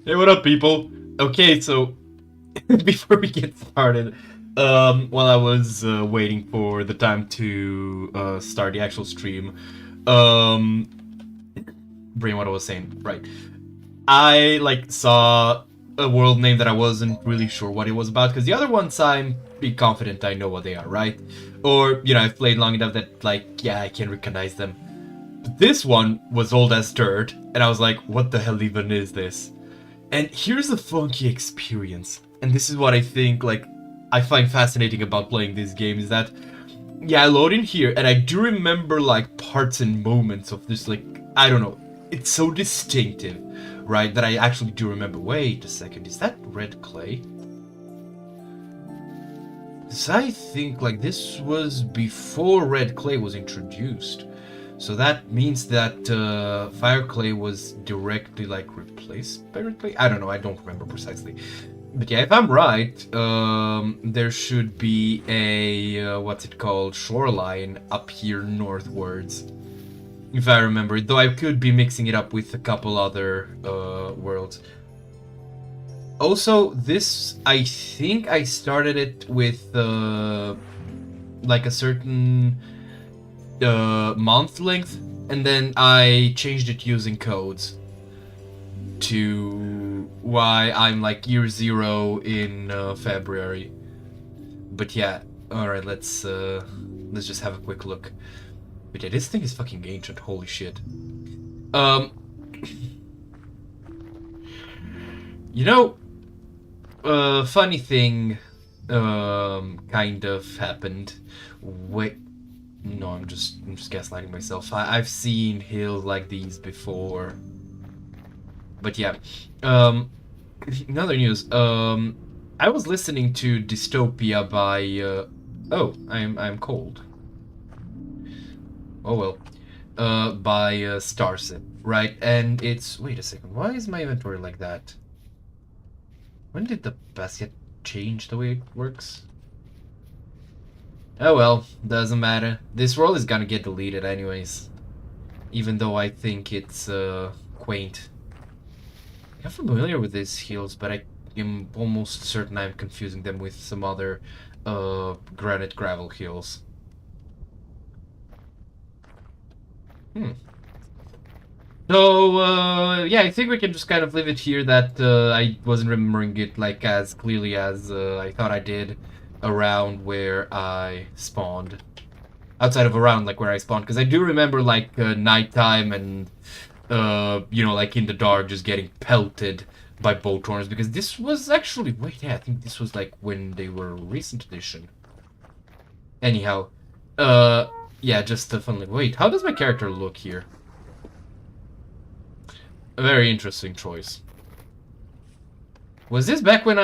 Hey, what up, people? Okay, so before we get started, while I was waiting for the time to start the actual stream, um, bring what I was saying, right? I saw a world name that I wasn't really sure what it was about because the other ones I'm pretty confident I know what they are, right? Or I've played long enough that yeah, I can recognize them. But this one was old as dirt, and I was like, what the hell even is this? And here's the funky experience. And this is what I think, I find fascinating about playing this game is that, yeah, I load in here, and I do remember, parts and moments of this, I don't know. It's so distinctive, right, that I actually do remember. Wait a second, is that red clay? Because I think, this was before red clay was introduced. So that means that fire clay was directly replaced by red clay. I don't know. I don't remember precisely. But yeah, if I'm right, there should be a what's it called, shoreline up here northwards. If I remember it, though I could be mixing it up with a couple other worlds. Also, this I think I started it with a certain month length, and then I changed it using codes to why I'm year 0 in February. But yeah, alright, let's just have a quick look. But yeah, this thing is fucking ancient, holy shit. Um you know, funny thing kind of happened. Wait, no, I'm just gaslighting myself. I've seen hills like these before. But yeah, in other news, I was listening to Dystopia by, oh, I'm cold. Oh well. By Starset, right? And it's, wait a second, why is my inventory like that? When did the basket change the way it works? Oh well, doesn't matter. This world is gonna get deleted anyways. Even though I think it's, quaint. I'm familiar with these heels, but I am almost certain I'm confusing them with some other granite gravel heels. Hmm. So, yeah, I think we can just kind of leave it here that I wasn't remembering it as clearly as I thought I did around where I spawned. Outside of around where I spawned, because I do remember nighttime and in the dark, just getting pelted by boat horns. Because this was actually, wait, yeah, I think this was when they were recent edition. Anyhow, yeah, just funnily, wait, how does my character look here? A very interesting choice. Was this back when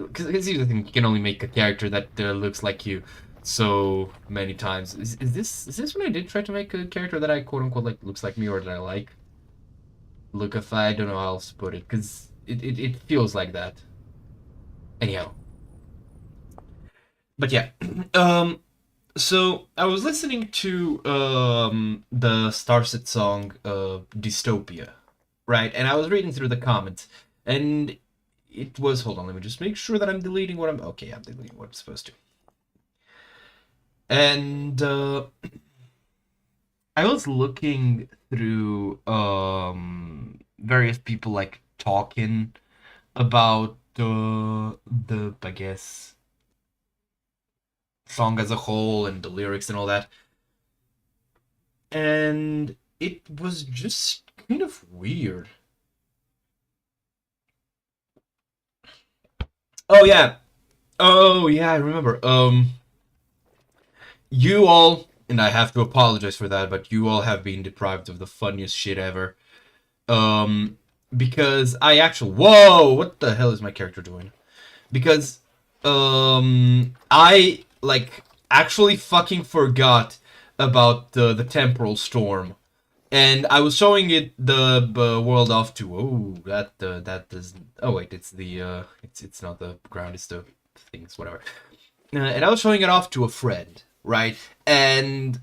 because I think you can only make a character that looks like you so many times. Is this when I did try to make a character that I quote unquote looks like me or that I like? Look, if I don't know how else to put it, because it feels like that. Anyhow. But yeah. So I was listening to the Starset song Dystopia, right? And I was reading through the comments, and it was, hold on, let me just make sure that I'm deleting what I'm, okay, I'm deleting what I'm supposed to. And I was looking through various people talking about the I guess song as a whole and the lyrics and all that. And it was just kind of weird. Oh yeah. Oh yeah, I remember. You all, and I have to apologize for that, but you all have been deprived of the funniest shit ever. Um because I actually, whoa, what the hell is my character doing? Because I actually fucking forgot about the temporal storm, and I was showing it the world off to, oh, that does, oh wait, it's the it's not the ground, it's the things, whatever. And I was showing it off to a friend, right? And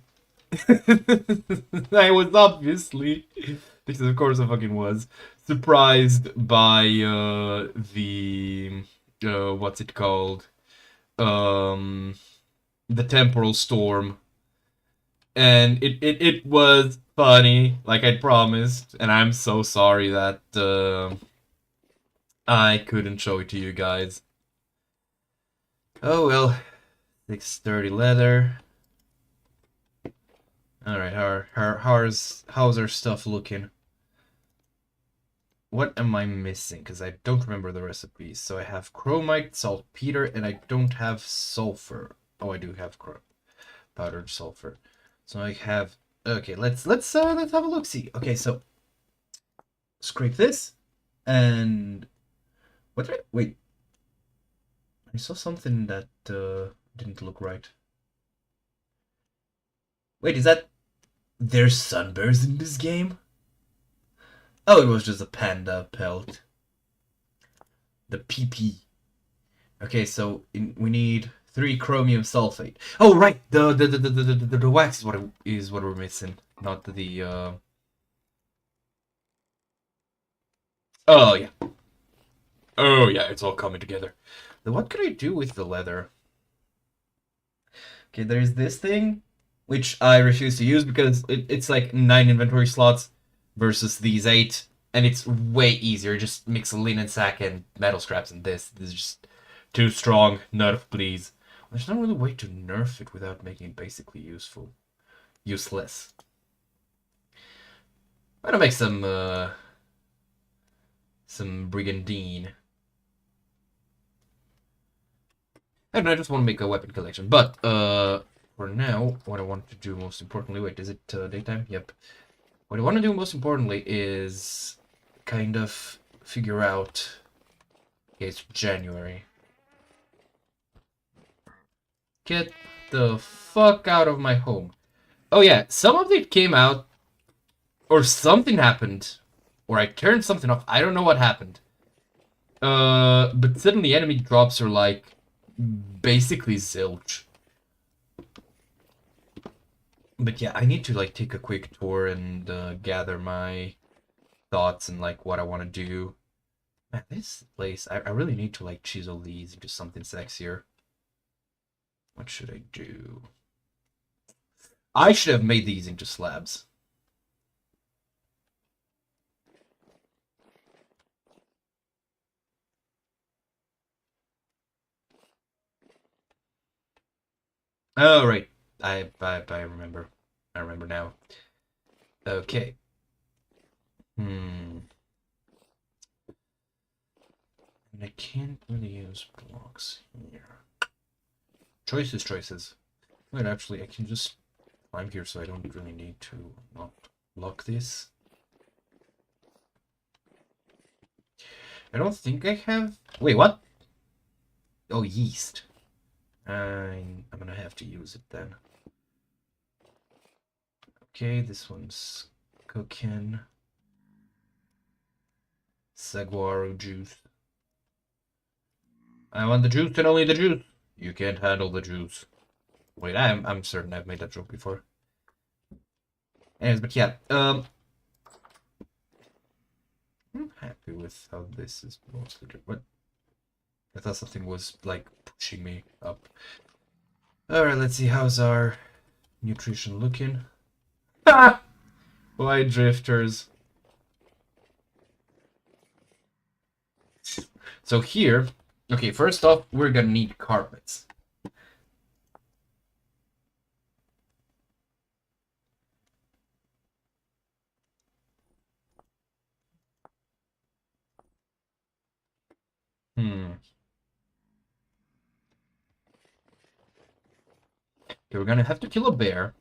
I was obviously, because of course I fucking was, surprised by the what's it called? Um, the temporal storm, and it was funny, like I promised, and I'm so sorry that I couldn't show it to you guys. Oh well, 630 leather. All right, how's our stuff looking? What am I missing? Because I don't remember the recipes. So I have chromite, saltpeter, and I don't have sulfur. Oh, I do have powdered sulfur. So I have. Okay, let's have a look. See. Okay, so scrape this, and what? Wait, I saw something that didn't look right. Wait, is that there's sunbursts in this game? Oh, it was just a panda pelt. The PP. Okay, so we need 3 chromium sulfate. Oh right, the wax is what we're missing, not the Oh yeah. Oh yeah, it's all coming together. Then what could I do with the leather? Okay, there's this thing, which I refuse to use because it's like 9 inventory slots versus these 8, and it's way easier. Just mix a linen sack and metal scraps, and this is just too strong. Nerf, please. There's no really way to nerf it without making it basically useless. I'm gonna make some brigandine. And I just want to make a weapon collection, but for now, what I want to do most importantly, wait, is it daytime? Yep. What I want to do most importantly is kind of figure out. Okay, it's January. Get the fuck out of my home. Oh yeah, some of it came out, or something happened, or I turned something off. I don't know what happened. But suddenly enemy drops are like basically zilch. But yeah, I need to like take a quick tour and gather my thoughts and like what I want to do. Man, this place, I really need to like chisel these into something sexier. What should I do? I should have made these into slabs. Oh right, I remember. I remember now. Okay. And I can't really use blocks here. Choices. Wait, actually, I can just climb here, so I don't really need to not lock this. I don't think I have. Wait, what? Oh, yeast. I'm gonna have to use it then. Okay, this one's cooking. Saguaro juice. I want the juice and only the juice. You can't handle the juice. Wait, I'm certain I've made that joke before. Anyways, but yeah, I'm happy with how this is mostly. What? I thought something was like pushing me up. Alright, let's see how's our nutrition looking. Ha! Why drifters? So here, okay, first off, we're gonna need carpets. Okay, we're gonna have to kill a bear,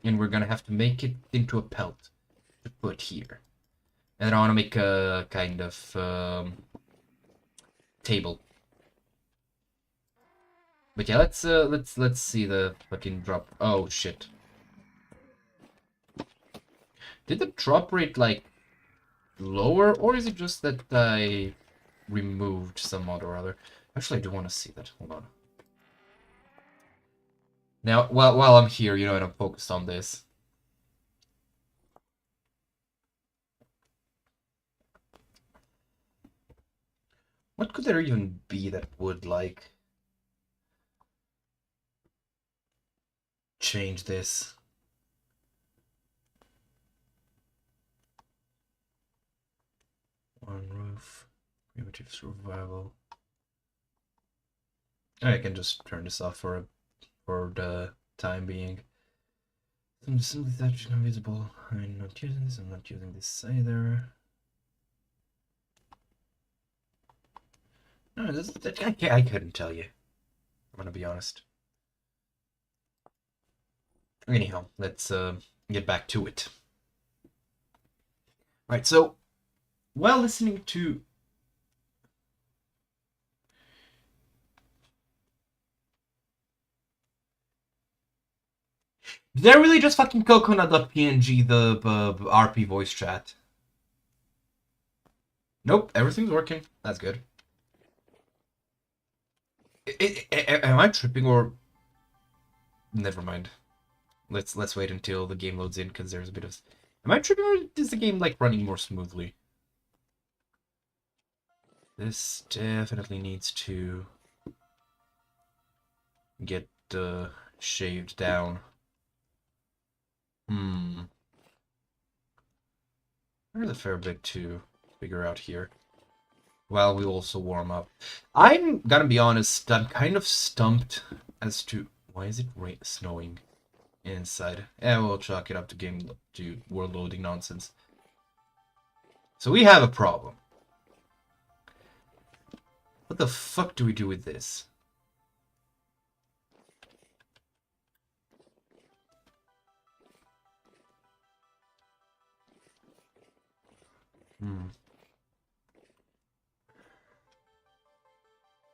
and we're gonna have to make it into a pelt to put here. And I want to make a kind of table. But yeah, let's see the fucking drop. Oh shit! Did the drop rate like lower, or is it just that I removed some mod or other? Actually, I do want to see that. Hold on. Now, while I'm here, you know, and I'm focused on this. What could there even be that would, like, change this? One roof, primitive survival. I can just turn this off for the time being. Simply thatch invisible. I'm not using this. I'm not using this either. No, I couldn't tell you. I'm gonna be honest. Anyhow, let's get back to it. Right, so while listening to did I really just fucking coconut.png the RP voice chat? Nope, everything's working. That's good. Am I tripping or? Never mind. Let's wait until the game loads in because there's a bit of. Am I tripping or is the game like running more smoothly? This definitely needs to get shaved down. There's a fair bit to figure out here. While we also warm up. I'm gonna be honest, I'm kind of stumped as to why is it snowing inside. Yeah, we'll chalk it up to world loading nonsense. So we have a problem. What the fuck do we do with this?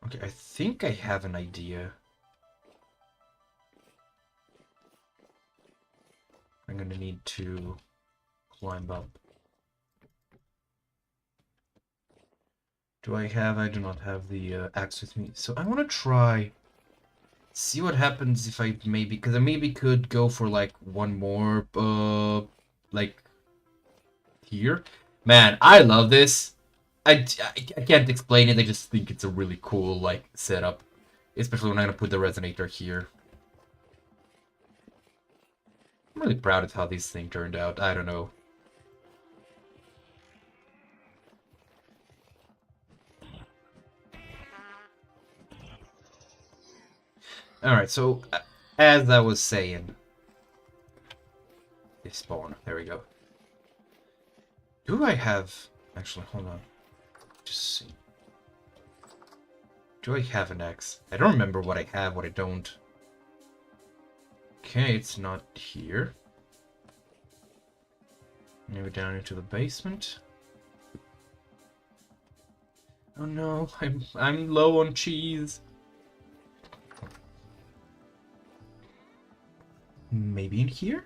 Okay, I think I have an idea. I'm gonna need to climb up. I do not have the axe with me. So I want to try, see what happens if I because I maybe could go for like one more, like here. Man, I love this. I can't explain it, I just think it's a really cool, like, setup. Especially when I'm gonna put the resonator here. I'm really proud of how this thing turned out, I don't know. Alright, so, as I was saying... They spawn, there we go. Do I have... Actually, hold on. Just see. Do I have an axe? I don't remember what I have, what I don't. Okay, it's not here. Maybe down into the basement. Oh no, I'm low on cheese. Maybe in here?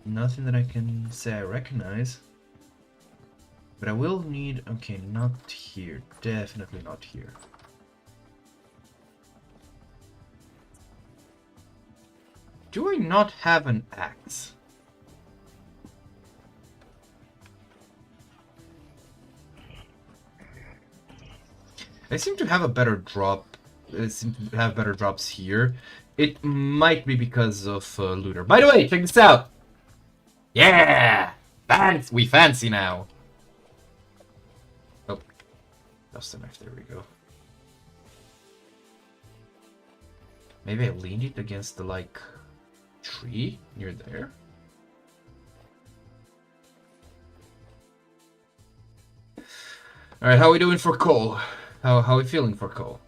Nothing that I can say I recognize. But I will need... Okay, not here. Definitely not here. Do I not have an axe? I seem to have a better drop. I seem to have better drops here. It might be because of looter. By the way, check this out! Yeah! We fancy now! Oh. Lost the knife, there we go. Maybe I leaned it against the, like, tree near there? Alright, how are we doing for coal? How are we feeling for coal?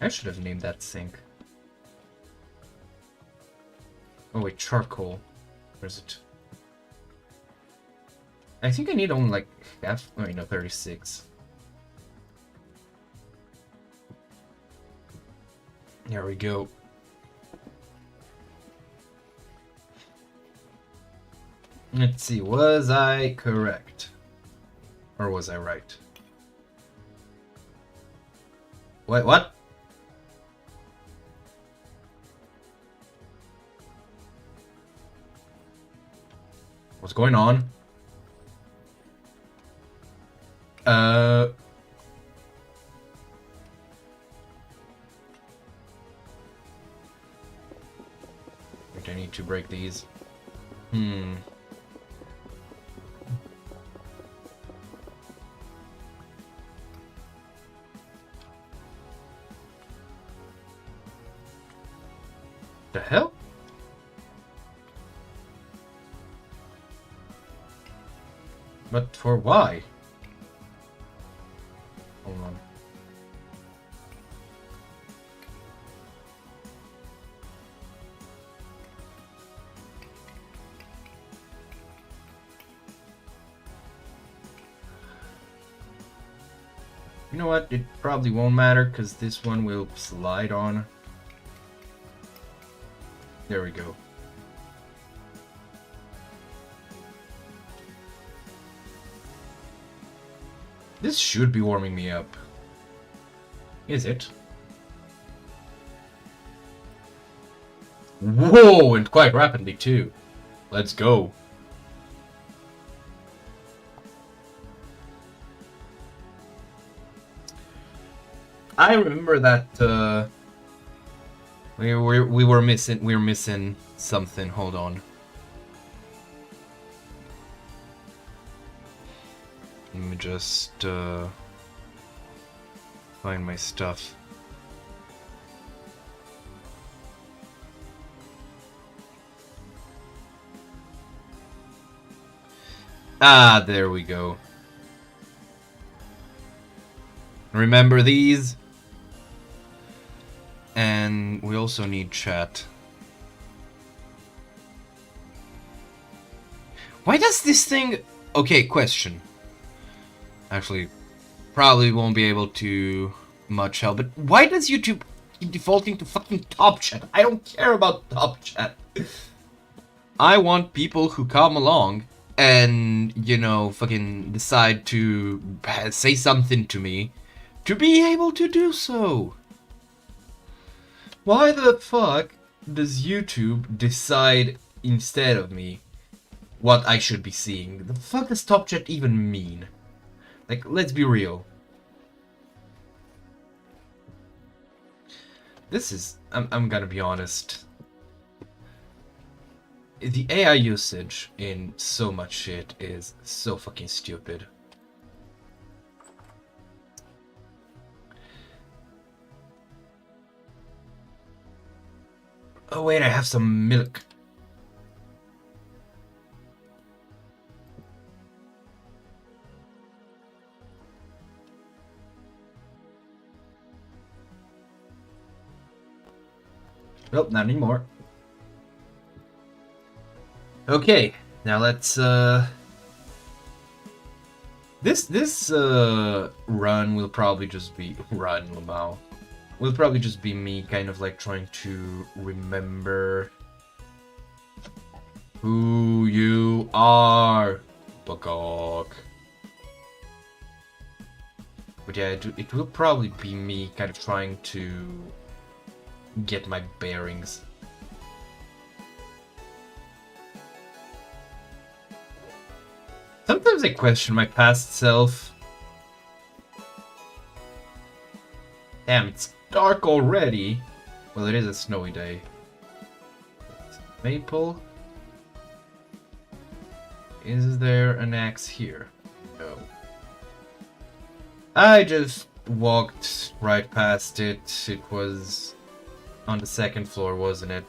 I should have named that sink. Oh wait, charcoal. Where's it? I think I need only like half. Oh, no, 36. There we go. Let's see, was I correct? Or was I right? Wait, what? What's going on? Wait, I need to break these. The hell? But for why? Hold on. You know what? It probably won't matter because this one will slide on. There we go. This should be warming me up. Is it? Whoa, and quite rapidly too. Let's go. I remember that we were missing something. Hold on. Let me just find my stuff. Ah, there we go. Remember these? And we also need chat. Why does this thing... Okay, question. Actually, probably won't be able to much help, but why does YouTube keep defaulting to fucking top chat? I don't care about top chat. I want people who come along and, you know, fucking decide to say something to me to be able to do so. Why the fuck does YouTube decide instead of me what I should be seeing? The fuck does top chat even mean? Like, let's be real. This is... I'm gonna be honest. The AI usage in so much shit is so fucking stupid. Oh wait, I have some milk. Nope, not anymore. Okay, now let's this run will probably just be Lamau. Will probably just be me kind of like trying to remember who you are, Bagok. But yeah, it will probably be me kind of trying to get my bearings. Sometimes I question my past self. Damn, it's dark already. Well, it is a snowy day. Maple. Is there an axe here? No. I just walked right past it. It was on the second floor, wasn't it?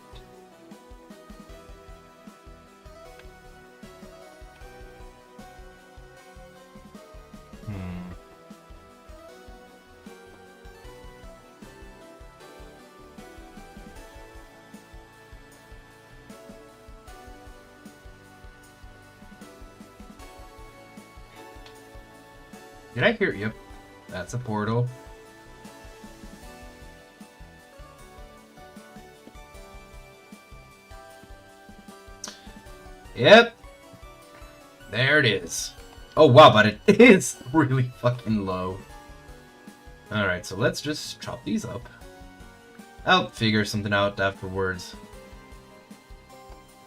Did I hear? Yep, that's a portal. Yep, there it is. Oh wow, but it is really fucking low. Alright, so let's just chop these up. I'll figure something out afterwards.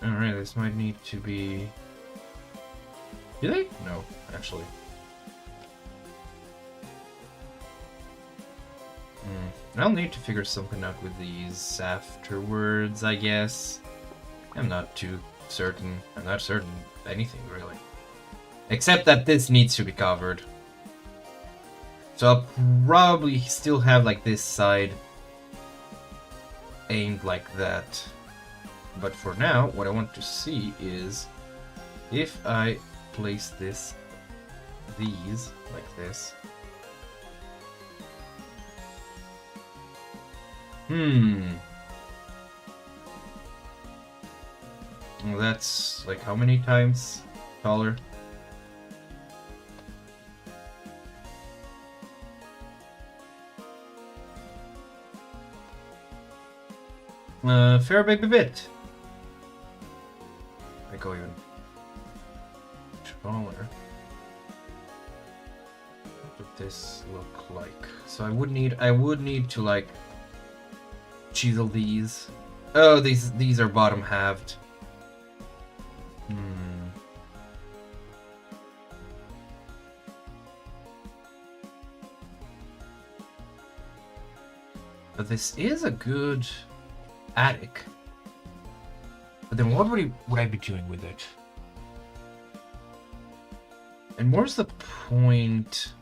Alright, this might need to be... Do they? No, actually. I'll need to figure something out with these afterwards, I guess. I'm not too certain. I'm not certain of anything, really. Except that this needs to be covered. So I'll probably still have, like, this side aimed like that. But for now, what I want to see is if I place these like this. Well, that's like how many times taller? Fair baby bit. I go even taller. What would this look like? So I would need to like chisel these. Oh, these are bottom halved. But this is a good attic. But then what would I be doing with it? And where's the point?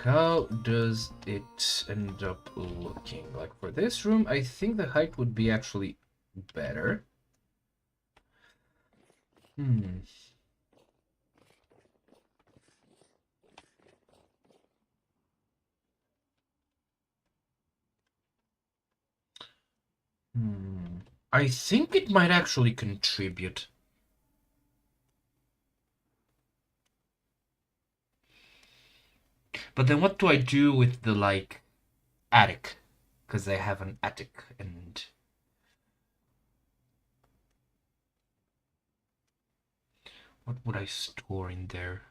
How does it end up looking? Like for this room, I think the height would be actually better. I think it might actually contribute. But then what do I do with the, like, attic? Because they have an attic and... What would I store in there?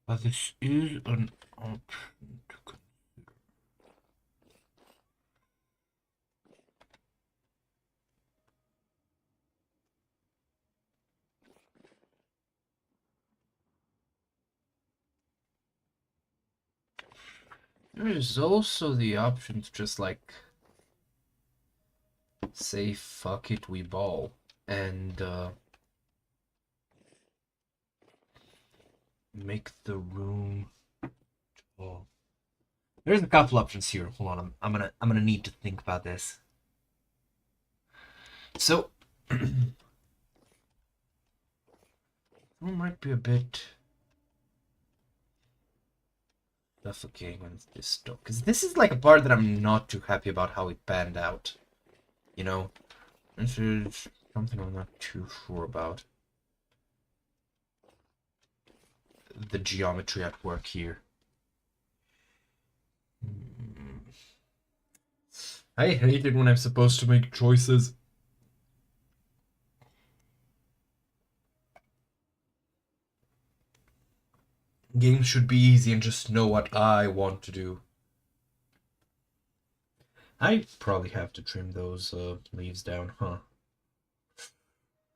But this is an option to consider. There is also the option to just like say fuck it, we ball, and make the room tall. There's a couple options here. Hold on, I'm gonna need to think about this. So it might be a bit suffocating when it's this stuff, because this is like a part that I'm not too happy about how it panned out. You know, this is something I'm not too sure about. The geometry at work here. I hate it when I'm supposed to make choices. Games should be easy and just know what I want to do. I probably have to trim those leaves down, huh?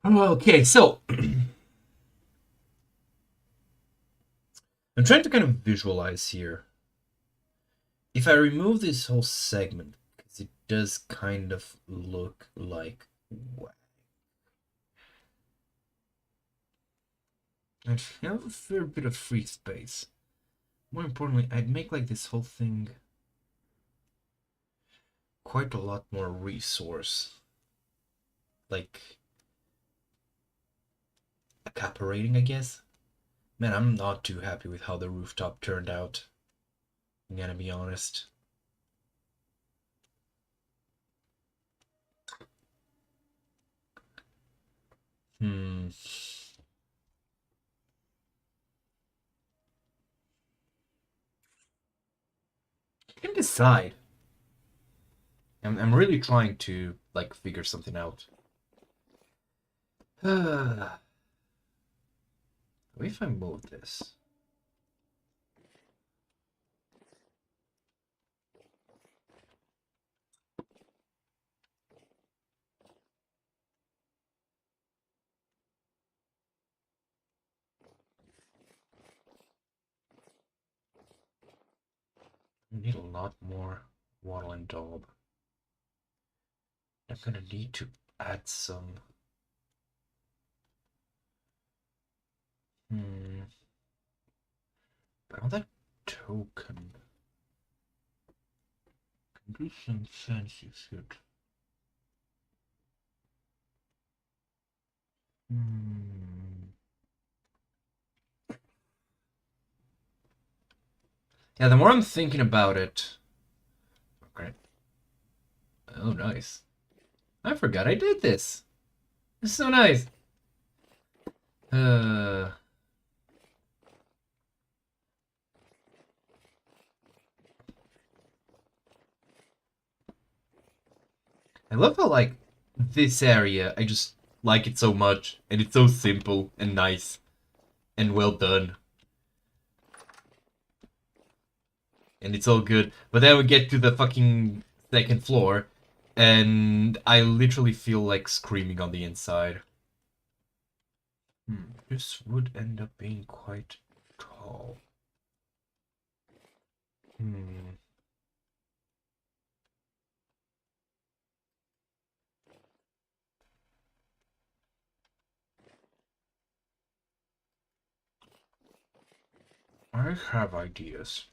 Okay, so I'm trying to kind of visualize here. If I remove this whole segment, because it does kind of look like whack. I'd have a fair bit of free space. More importantly, I'd make like this whole thing quite a lot more resource. Like acaparating, I guess. Man, I'm not too happy with how the rooftop turned out. I'm gonna be honest. I can decide. I'm really trying to like figure something out. What if I move this? need a lot more wattle and daub. I'm gonna need to add some. But on that token, condition sense you should. Yeah, the more I'm thinking about it. Okay. Oh, nice. I forgot I did this. It's so nice. I love how, like, this area, I just like it so much, and it's so simple and nice and well done. And it's all good. But then we get to the fucking second floor, and I literally feel like screaming on the inside. This would end up being quite tall. I have ideas.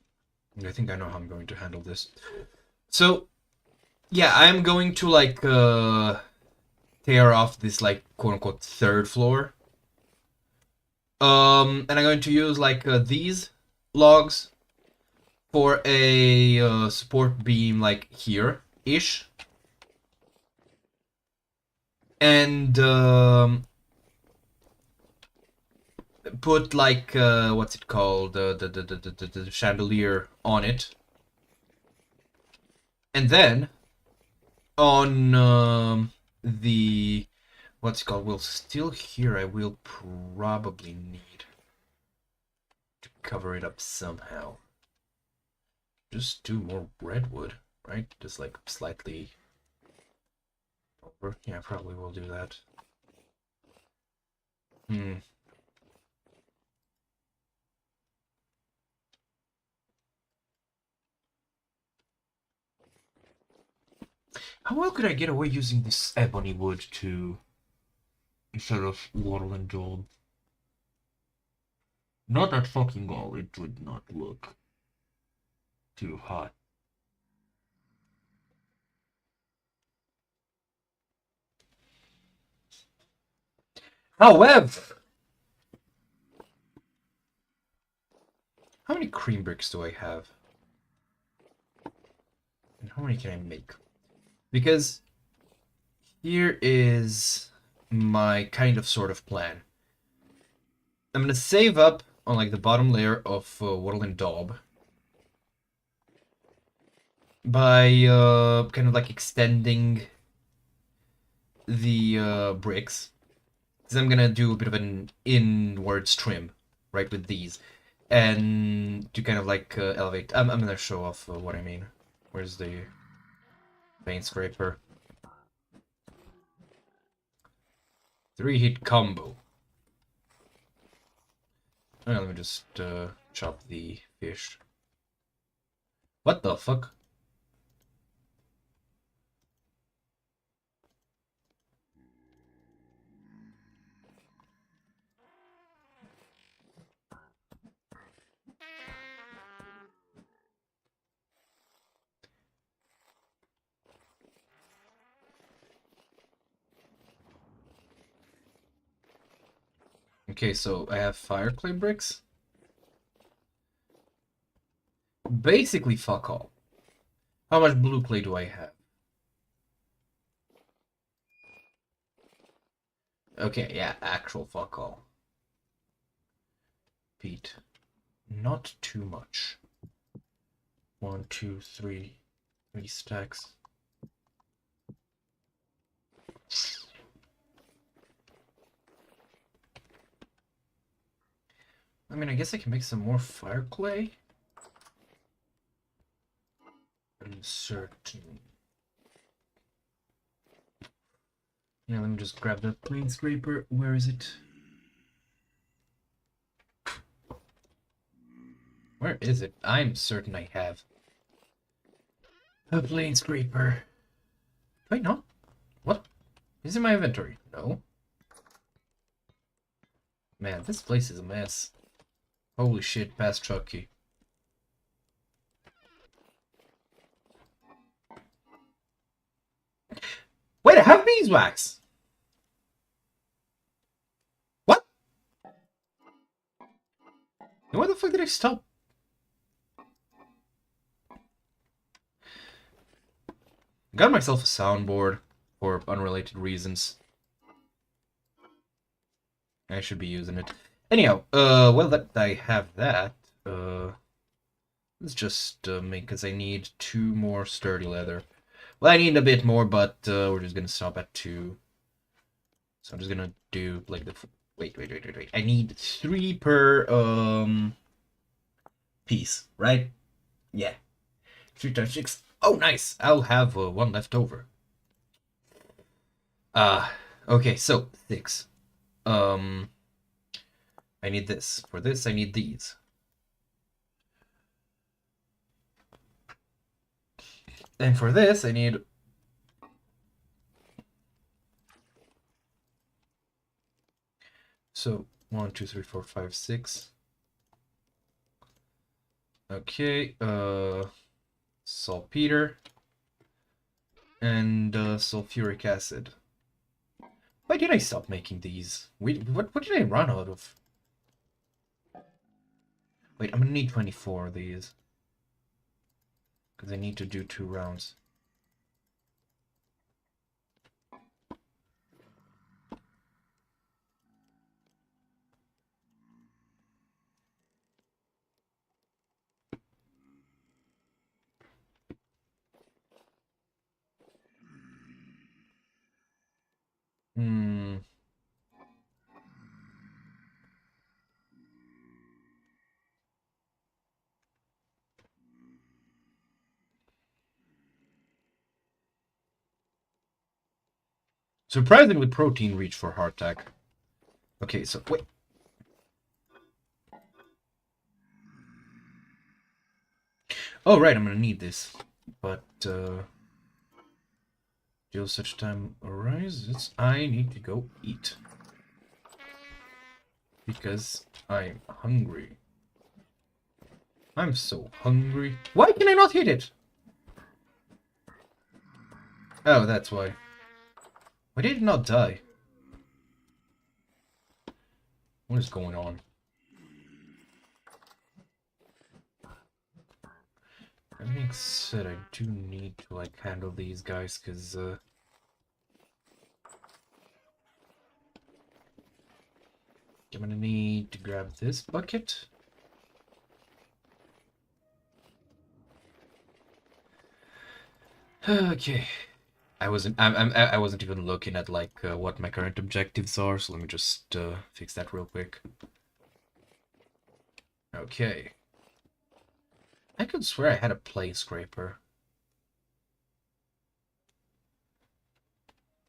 I think I know how I'm going to handle this. So, yeah, I'm going to, like, tear off this, like, quote-unquote third floor. And I'm going to use, like, these logs for a support beam, like, here-ish. And, put, like, what's it called? The chandelier on it. And then, on the what's it called? Well, still here I will probably need to cover it up somehow. Just do more redwood, right? Just like slightly over. Yeah, probably will do that. How well could I get away using this ebony wood to instead of wattle and gold? Not at fucking all, it would not look too hot. However, how many cream bricks do I have? And how many can I make? Because here is my kind of sort of plan. I'm gonna save up on like the bottom layer of wattle and daub by kind of like extending the bricks. Because I'm gonna do a bit of an inwards trim, right, with these. And to kind of like elevate. I'm gonna show off what I mean. Where's the paint scraper? 3-hit combo. Oh, let me just chop the fish. What the fuck? Okay, so I have fire clay bricks. Basically, fuck all. How much blue clay do I have? Okay, yeah, actual fuck all. Pete. Not too much. 1, 2, 3. 3 stacks. I mean, I guess I can make some more fire clay. Uncertain. Yeah, let me just grab that plane scraper. Where is it? Where is it? I'm certain I have. A plane scraper. Wait, no. What? Is in my inventory? No. Man, this place is a mess. Holy shit, past Chucky. Wait, I have beeswax! What? And where the fuck did I stop? Got myself a soundboard for unrelated reasons. I should be using it. Anyhow, well that I have that, let's just make, because I need 2 more sturdy leather. Well, I need a bit more, but we're just gonna stop at 2. So I'm just gonna do like the wait. I need 3 per piece, right? Yeah. 3 times 6. Oh, nice. I'll have 1 left over. Okay, so 6. I need this. For this, I need these. And for this, I need... So, 1, 2, 3, 4, 5, 6. Okay, saltpeter. And sulfuric acid. Why did I stop making these? Wait, what did I run out of? Wait, I'm gonna need 24 of these. Because I need to do 2 rounds. Hmm. Surprisingly protein rich for hardtack. Okay, so wait. Oh right, I'm gonna need this. But till such time arises, I need to go eat. Because I'm hungry. I'm so hungry. Why can I not hit it? Oh, that's why. Why did it not die? What is going on? That being said, I do need to like handle these guys, because I'm gonna need to grab this bucket. Okay. I wasn't even looking at like what my current objectives are, so let me just fix that real quick. Okay. I could swear I had a plane scraper.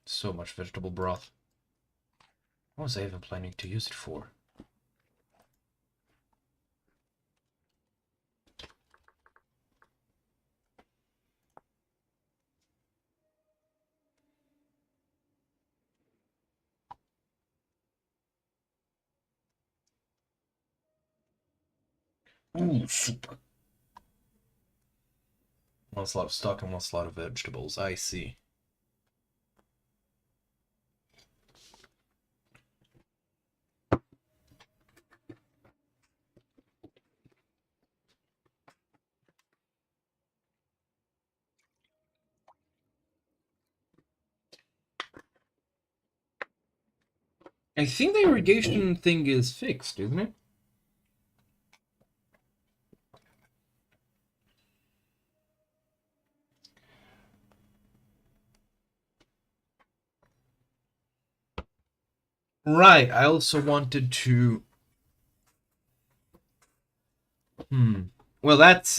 So much vegetable broth. What was I even planning to use it for? Ooh, soup. Wants a lot of stock and wants a lot of vegetables. I see. I think the irrigation thing is fixed, isn't it? Right, I also wanted to... Well, that's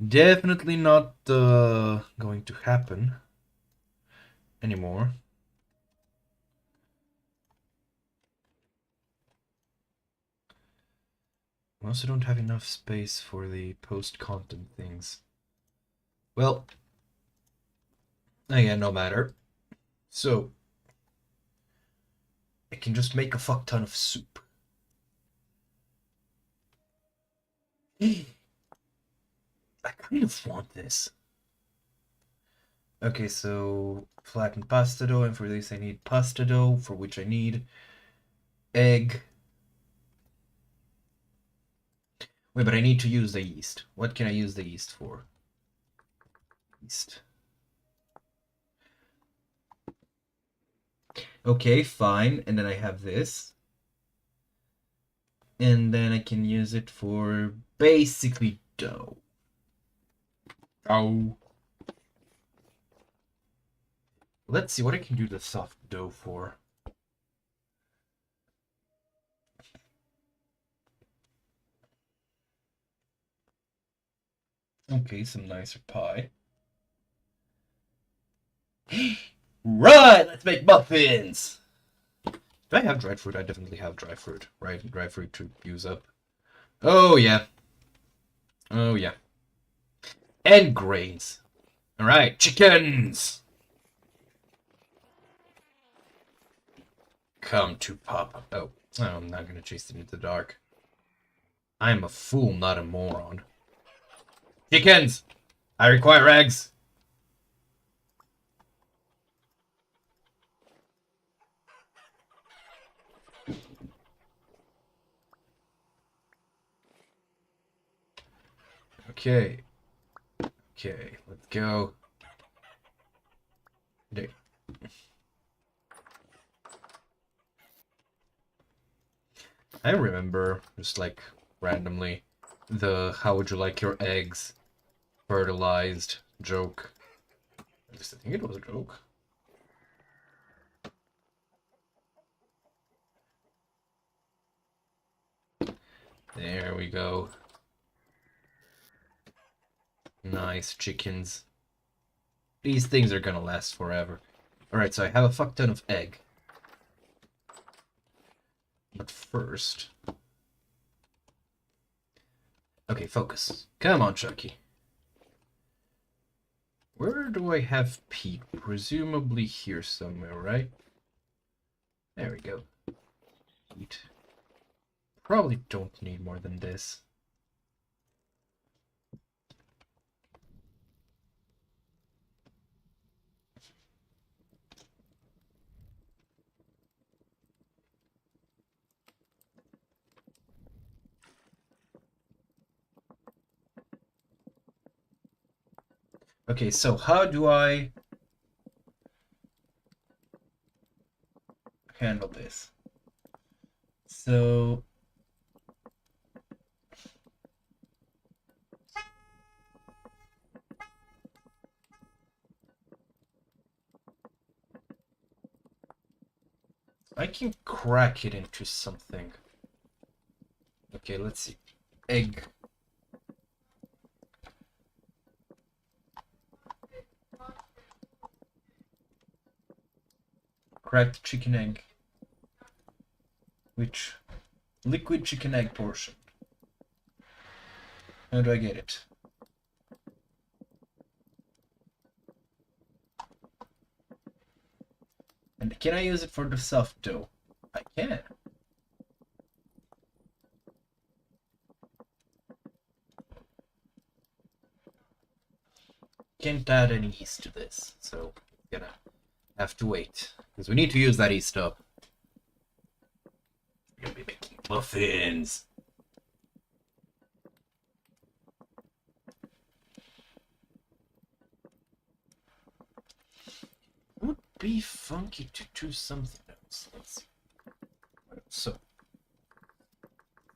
definitely not going to happen anymore. I also don't have enough space for the post-content things. Well, again, no matter. So, I can just make a fuck ton of soup. I kind of want this. Okay, so flattened pasta dough, and for this I need pasta dough, for which I need egg. Wait, but I need to use the yeast. What can I use the yeast for? Yeast. Okay, fine. And then I have this. And then I can use it for basically dough. Oh. Let's see what I can do the soft dough for. Okay, some nicer pie. Right, let's make muffins! Do I have dried fruit? I definitely have dried fruit. Right, dried fruit to use up. Oh, yeah. Oh, yeah. And grains. Alright, chickens! Come to Papa. Oh, I'm not gonna chase them into the dark. I'm a fool, not a moron. Chickens! I require eggs! Okay. Okay, let's go. There. I remember, just like randomly, the how would you like your eggs fertilized joke. At least I think it was a joke. There we go. Nice chickens. These things are gonna last forever. Alright, so I have a fuck ton of egg. But first... Okay, focus. Come on, Chucky. Where do I have Pete? Presumably here somewhere, right? There we go. Pete. Probably don't need more than this. Okay, so how do I handle this? So I can crack it into something. Okay, let's see. Egg. Cracked chicken egg. Which liquid chicken egg portion? How do I get it? And can I use it for the soft dough? I can. Can't add any yeast to this, so gonna have to wait. Because we need to use that yeast up. We're gonna be making muffins. Would be funky to do something else. Let's see. So,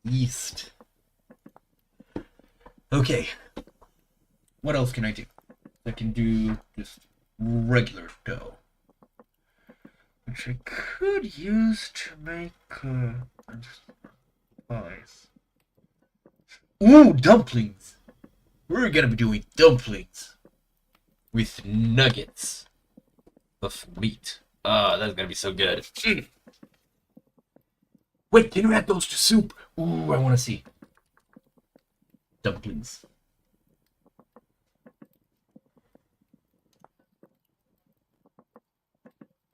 yeast. Okay. What else can I do? I can do just regular dough, which I could use to make pies. Ooh, dumplings! We're gonna be doing dumplings with nuggets of meat. Ah, that's gonna be so good. Wait, can you add those to soup? Ooh, I want to see. Dumplings.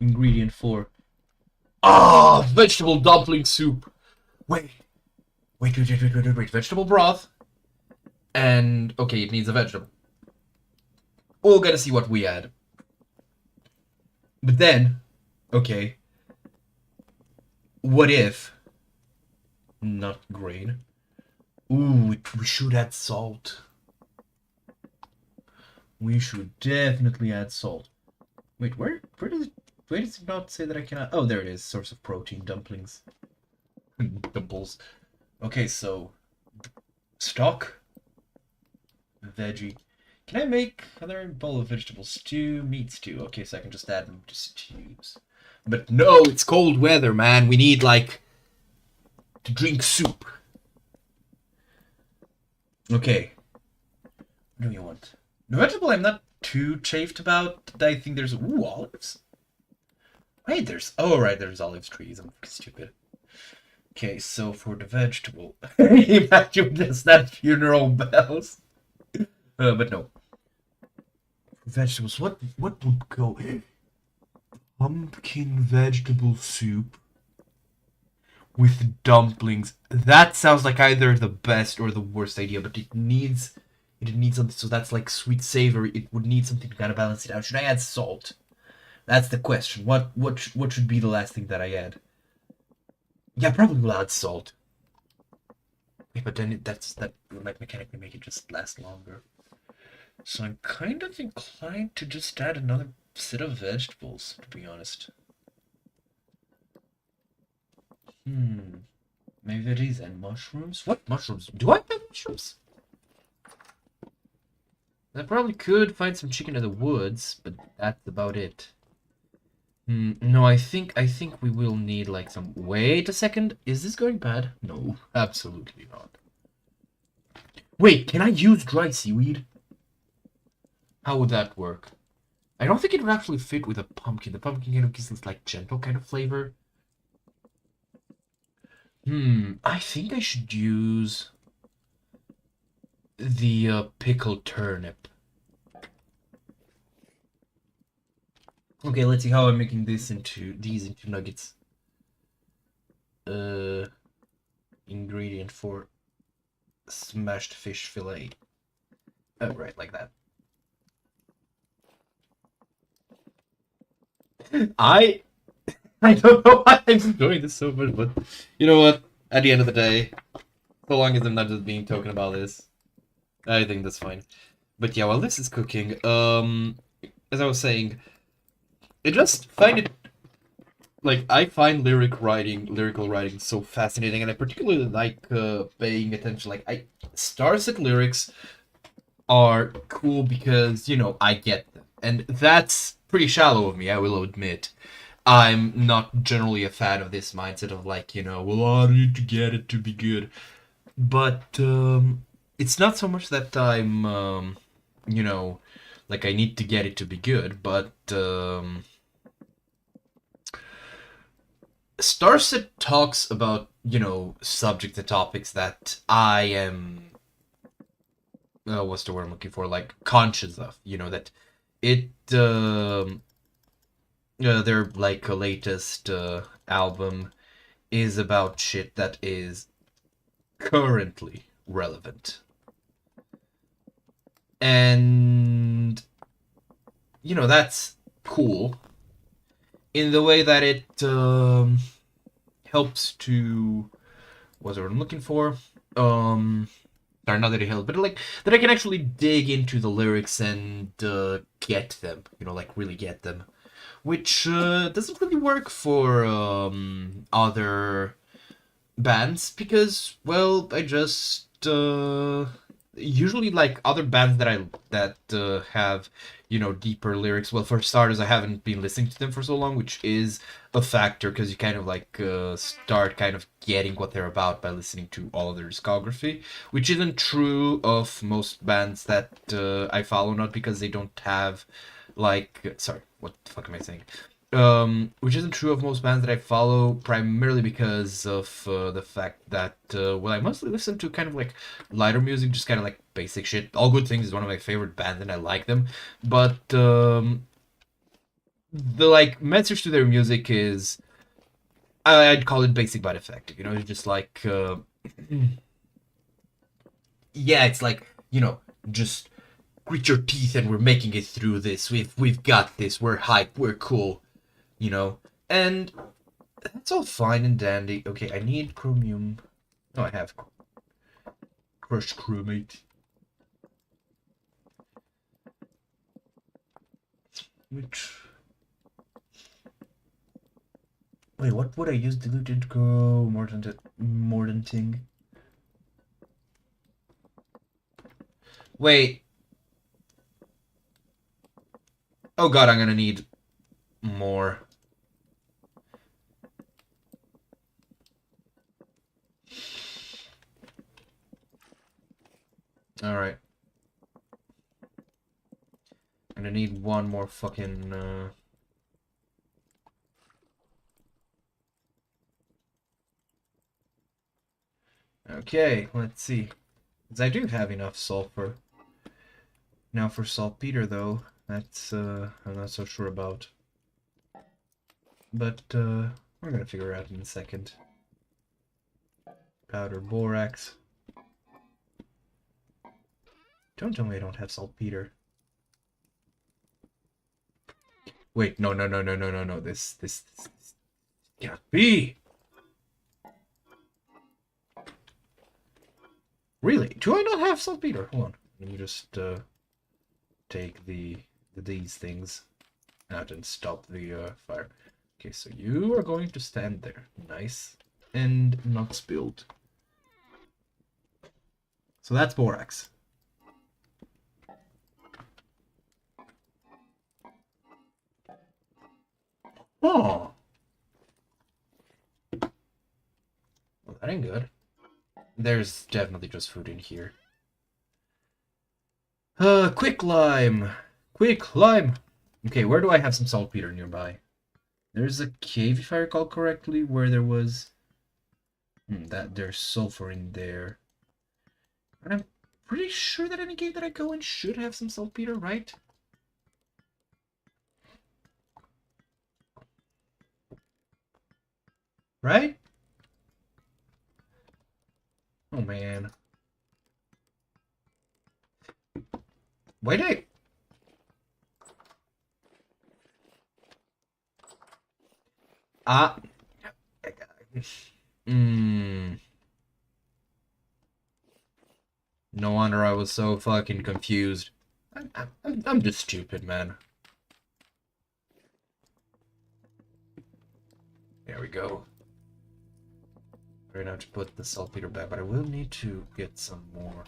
Ingredient 4. Ah, vegetable dumpling soup. Wait. Wait. Vegetable broth. And, okay, it needs a vegetable. We'll gotta see what we add. But then, okay, what if... Not grain. Ooh, we should add salt. We should definitely add salt. Wait, where does it not say that I cannot... Oh, there it is. Source of protein, dumplings. Dimples. Okay, so... Stock. Veggie. Can I make another bowl of vegetable stew? Meat stew. Okay, so I can just add them to stews. But no, it's cold weather, man. We need, like, to drink soup. Okay. What do you want? The vegetable I'm not too chafed about. I think there's... Ooh, olives? Wait, there's... Oh, right, there's olive trees. I'm stupid. Okay, so for the vegetable... Imagine this, that funeral bells. But no. Vegetables, what would go? Pumpkin vegetable soup with dumplings. That sounds like either the best or the worst idea, but it needs something. So that's like sweet savory. It would need something to kind of balance it out. Should I add salt? That's the question. What should be the last thing that I add? Yeah, probably will add salt. Yeah, but then that will like mechanically make it just last longer. So I'm kind of inclined to just add another set of vegetables, to be honest. Maybe that is. And mushrooms? What mushrooms? Do I have mushrooms? I probably could find some chicken in the woods, but that's about it. No, I think we will need like some... Wait a second. Is this going bad? No, absolutely not. Wait, can I use dry seaweed? How would that work? I don't think it would actually fit with a pumpkin. The pumpkin kind of gives this like gentle kind of flavor. I think I should use the pickled turnip. Okay, let's see how I'm making these into nuggets. Ingredient for smashed fish fillet. Oh, right, like that. I don't know why I'm enjoying this so much, but you know what? At the end of the day, so long as I'm not just being token about this, I think that's fine. But yeah, while this is cooking, as I was saying, I just find it like I find lyrical writing so fascinating, and I particularly like paying attention. Like Starset lyrics are cool because I get them, and that's pretty shallow of me, I will admit. I'm not generally a fan of this mindset of like, well, I need to get it to be good. But it's not so much that I'm, like I need to get it to be good, but Starset talks about, subjects and topics that I am, what's the word I'm looking for, like conscious of, that it, their like latest album is about shit that is currently relevant, and that's cool in the way that it helps to what's what I'm looking for. Sorry, not that it helps, but like that I can actually dig into the lyrics and get them, like really get them. Which doesn't really work for other bands because, well, I just usually like other bands that have deeper lyrics. Well, for starters, I haven't been listening to them for so long, which is a factor because you kind of like start kind of getting what they're about by listening to all of their discography, which isn't true of most bands that I follow. Not because they don't have sorry, what the fuck am I saying? Which isn't true of most bands that I follow, primarily because of the fact that, well, I mostly listen to kind of like lighter music, just kind of like basic shit. All Good Things is one of my favorite bands and I like them, but the like message to their music is, I'd call it basic but effective. You know, it's just like yeah, it's like, you know, just grit your teeth and we're making it through this. We've got this. We're hype. We're cool. You know, and that's all fine and dandy. Okay, I need chromium. No, I have crushed chromate. Which... Wait, what would I use diluted go more than ting? Wait. Oh god, I'm gonna need more. Alright. I'm gonna need one more fucking, Okay, let's see. Because I do have enough sulfur. Now for saltpeter, though, that's, I'm not so sure about. But, we're gonna figure it out in a second. Powder borax. Don't tell me I don't have saltpeter. Wait, no. This can't be. Really? Do I not have saltpeter? Hold on. Let me just take these things out and stop the fire. Okay, so you are going to stand there. Nice. And not spilled. So that's borax. Oh. Well, that ain't good. There's definitely just food in here. Quick lime! Quick lime! Okay, where do I have some saltpeter nearby? There's a cave, if I recall correctly, where there was... that there's sulfur in there. And I'm pretty sure that any cave that I go in should have some saltpeter, right? Right? Oh man. Why did I... No wonder I was so fucking confused. I'm just stupid, man. There we go. Right now to put the saltpeter back, but I will need to get some more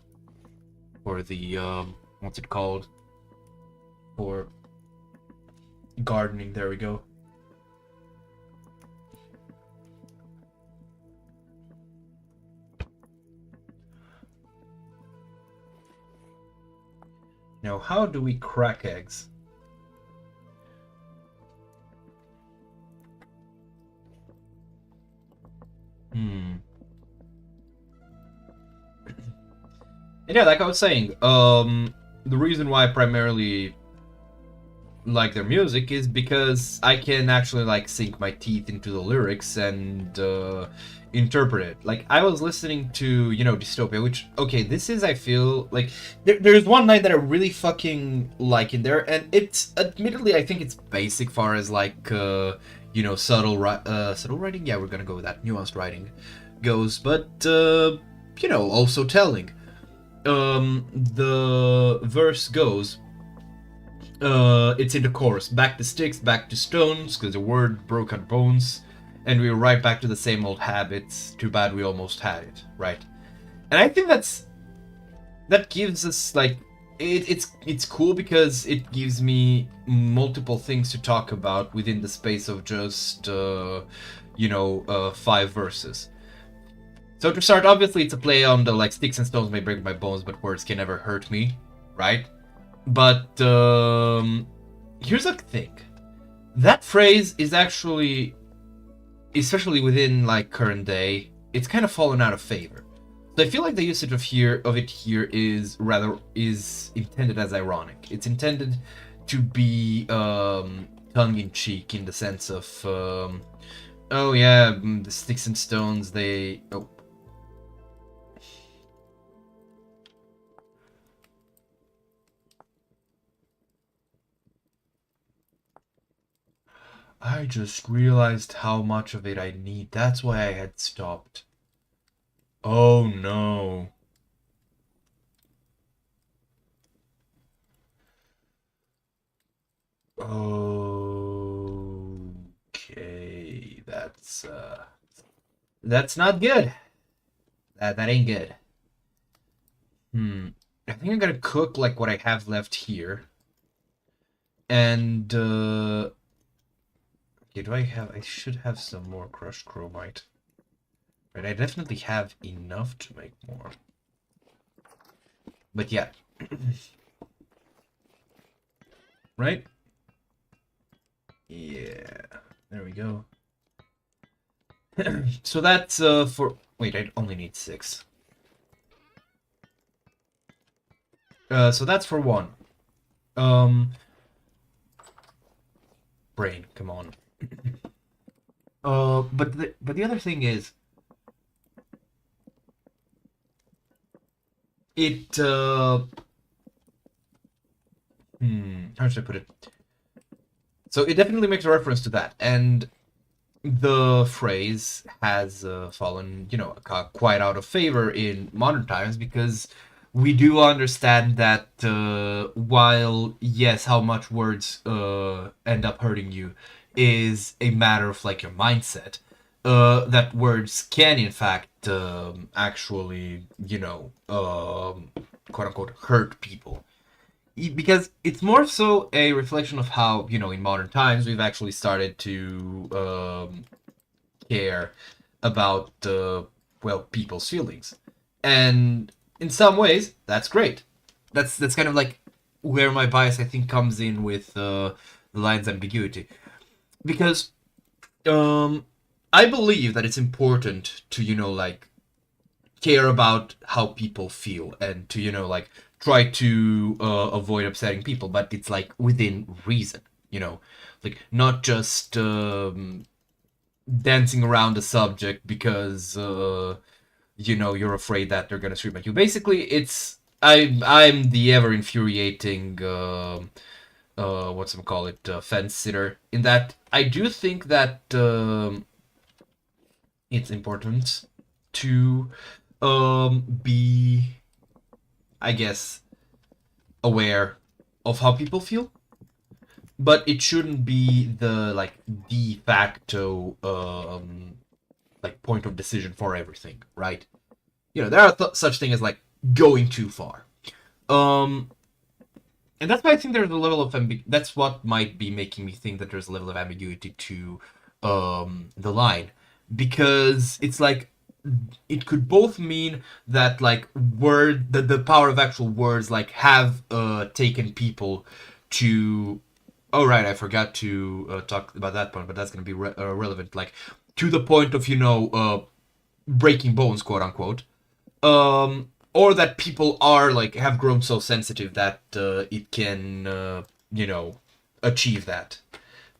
for the what's it called? For gardening. There we go. Now, how do we crack eggs? And yeah, like I was saying, the reason why I primarily like their music is because I can actually like sink my teeth into the lyrics and interpret it. Like I was listening to, you know, Dystopia, which, okay, this is, I feel like there's one line that I really fucking like in there, and it's admittedly, I think it's basic far as like you know, subtle writing. Yeah, we're gonna go with that. Nuanced writing goes, but you know, also telling. The verse goes, it's in the chorus. Back to sticks, back to stones, because the word broke our bones, and we were right back to the same old habits. Too bad we almost had it, right? And I think that gives us like it's cool because it gives me multiple things to talk about within the space of just you know, 5 verses. So to start, obviously it's a play on the like sticks and stones may break my bones, but words can never hurt me, right? But here's the thing. That phrase is actually, especially within like current day, it's kind of fallen out of favor. So I feel like the usage of it here is intended as ironic. It's intended to be tongue-in-cheek in the sense of, oh yeah, the sticks and stones, they... Oh. I just realized how much of it I need. That's why I had stopped. Oh no. Okay, that's not good. That ain't good. I think I'm gonna cook like what I have left here. And okay, I should have some more crushed chromite. Right, I definitely have enough to make more. But yeah. Right? Yeah. There we go. So that's for... Wait, I only need 6. So that's for 1. Brain, come on. But the other thing is... It, how should I put it? So it definitely makes a reference to that, and the phrase has fallen, quite out of favor in modern times because we do understand that while, yes, how much words end up hurting you is a matter of, like, your mindset, that words can, in fact, actually, quote-unquote, hurt people. Because it's more so a reflection of how, in modern times, we've actually started to care about, people's feelings. And in some ways, that's great. That's kind of like where my bias, I think, comes in with the line's ambiguity. Because I believe that it's important to, care about how people feel and to, try to avoid upsetting people, but it's like within reason, like not just dancing around the subject because you're afraid that they're gonna scream at you. Basically, I'm the ever infuriating fence sitter, in that I do think that it's important to be, I guess, aware of how people feel, but it shouldn't be the de facto point of decision for everything, right? There are such thing as going too far. And that's why I think there's a level of that's what might be making me think that there's a level of ambiguity to the line, because it's like it could both mean that the power of actual words have taken people to... Oh right, I forgot to talk about that point, but that's going to be relevant, to the point of breaking bones, quote unquote. Or that people are have grown so sensitive that it can achieve that.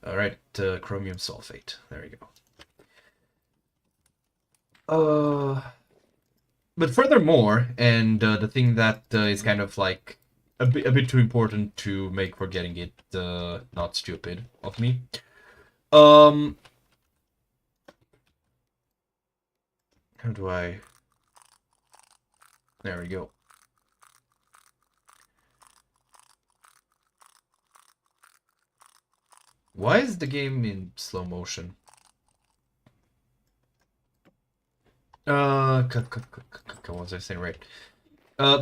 All right, chromium sulfate. There you go. But furthermore, and the thing that is kind of a bit too important to make for getting it not stupid of me. How do I... There we go. Why is the game in slow motion? What was I saying, right?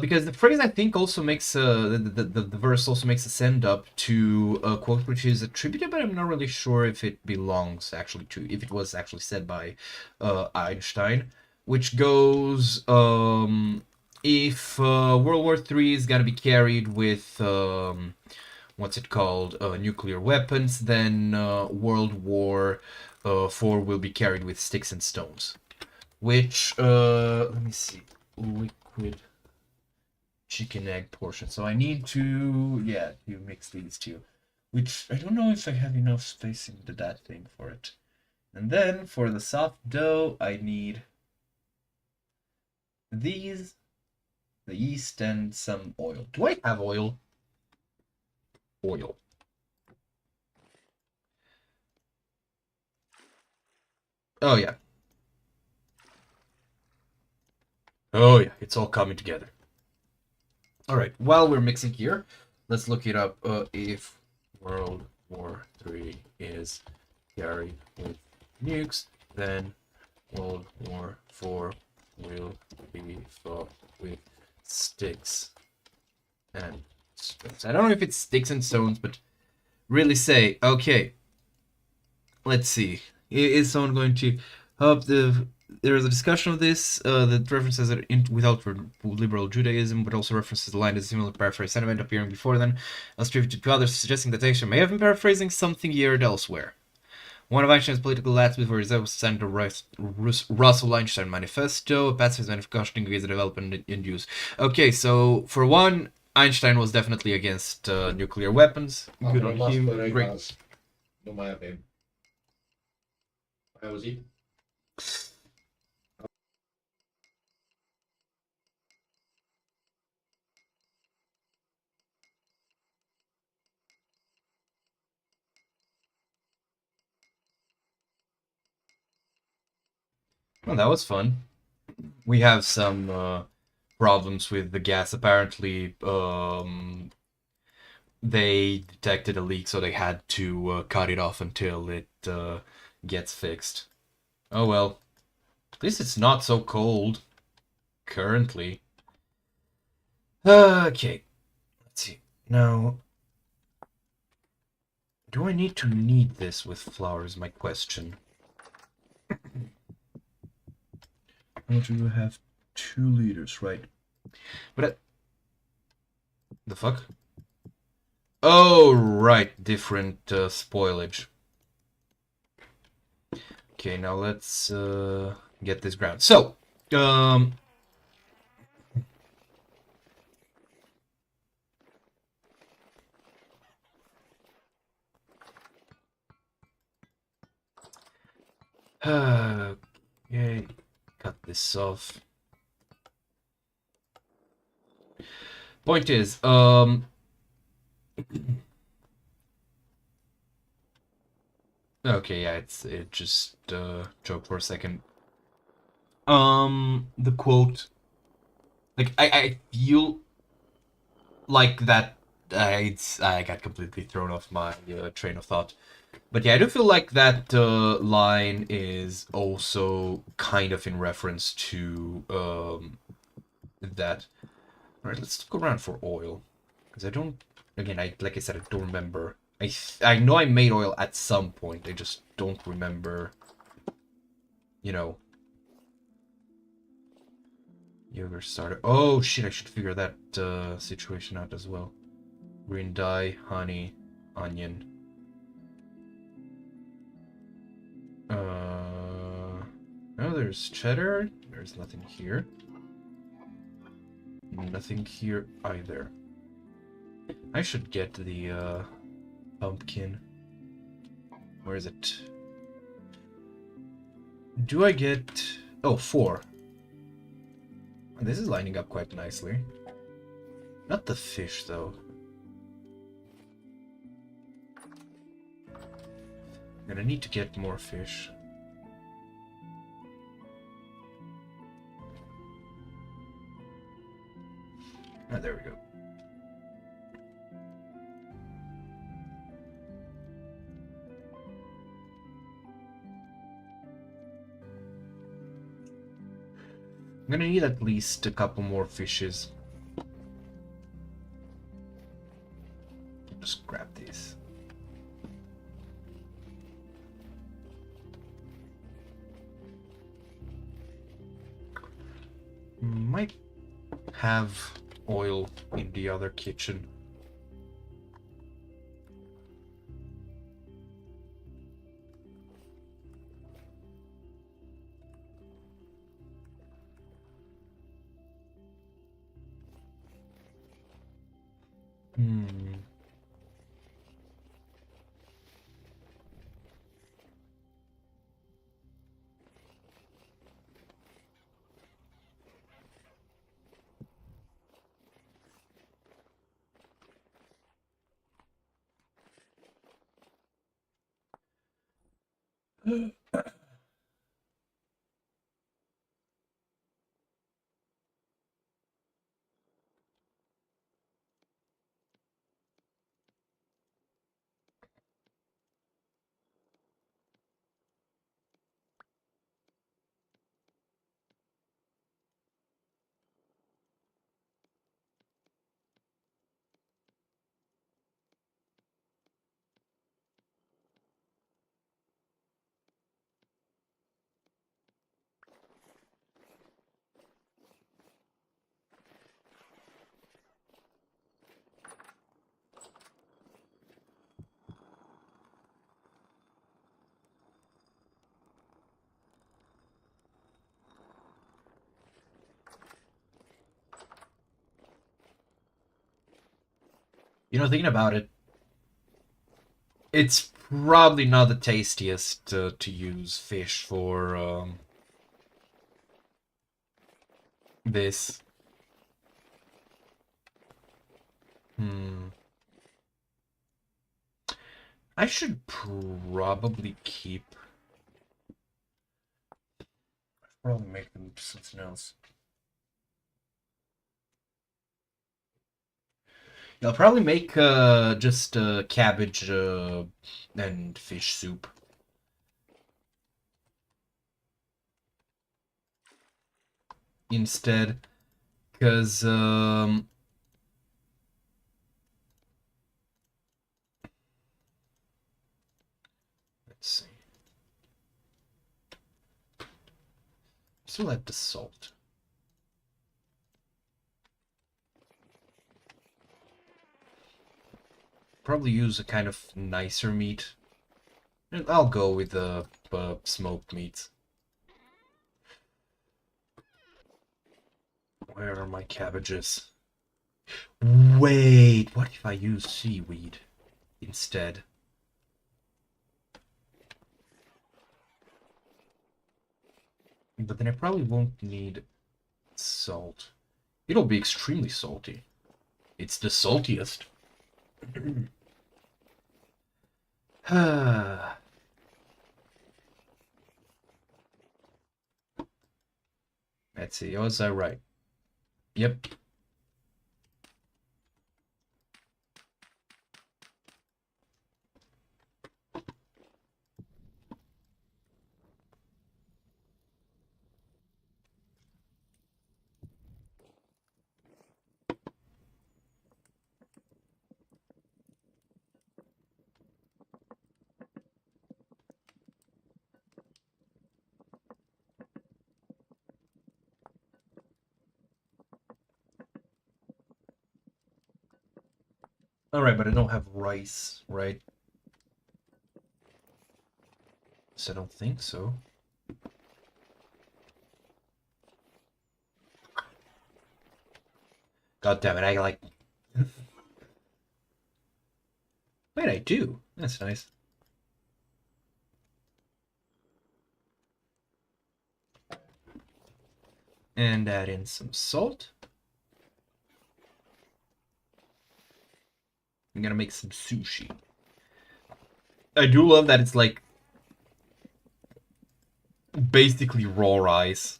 Because the phrase, I think, also makes the verse also makes a send up to a quote which is attributed, but I'm not really sure if it belongs actually to, if it was actually said by Einstein, which goes, if World War III is gonna be carried with what's it called, nuclear weapons, then World War IV will be carried with sticks and stones. Which, let me see, liquid chicken egg portion. So I need to, to mix these two. which I don't know if I have enough space in that thing for it. And then for the soft dough, I need these, the yeast, and some oil. Do I have oil? Oil. Oh, yeah. Oh, yeah. It's all coming together. All right. While we're mixing here, let's look it up. If World War III is carried with nukes, then World War IV will be fought with sticks and stones. I don't know if it's sticks and stones, but really say, okay, let's see. Is someone going to help the... There is a discussion of this that references it without liberal Judaism, but also references the line as a similar paraphrase sentiment appearing before then, attributed to others, suggesting that Aisha may have been paraphrasing something he heard elsewhere. One of Einstein's political acts before his death was Senator Russell Einstein Manifesto, a pacifist manifesto against the development and use. Okay, so for one, Einstein was definitely against nuclear weapons. Good on him. Great. No matter name. How was he? Well, that was fun. We have some problems with the gas. Apparently, they detected a leak, so they had to cut it off until it gets fixed. Oh well. At least it's not so cold currently. Okay. Let's see. Now, do I need to knead this with flour is my question. How do you have 2 liters, right? But the fuck? Oh, right. Different spoilage. Okay, now let's get this ground. So, okay, cut this off. Point is, okay, yeah, it just choked for a second. The quote, like I feel like that. I got completely thrown off my train of thought. But yeah, I do feel like that line is also kind of in reference to that. All right, let's go around for oil, because I don't. Again, like I said, I don't remember. I know I made oil at some point. I just don't remember. You know. Yogurt starter. Oh shit! I should figure that situation out as well. Green dye, honey, onion. Oh, there's cheddar. There's nothing here. Nothing here either. I should get the pumpkin. Where is it? Do I get... Oh, 4. This is lining up quite nicely. Not the fish, though. I'm gonna need to get more fish. Ah, there we go. I'm gonna need at least a couple more fishes. Just grab these. Might have oil in the other kitchen. You know, thinking about it, it's probably not the tastiest to use fish for this. Hmm. I should probably keep. Probably make them something else. I'll probably make just cabbage and fish soup. Instead, because let's see. Still have the salt. Probably use a kind of nicer meat. And I'll go with the smoked meats. Where are my cabbages? Wait, what if I use seaweed instead? But then I probably won't need salt. It'll be extremely salty. It's the saltiest. Let's see, was I right? Yep. Alright, but I don't have rice, right? So I don't think so. God damn it, I like... Wait, I do. That's nice. And add in some salt. I'm gonna make some sushi. I do love that it's like basically raw rice.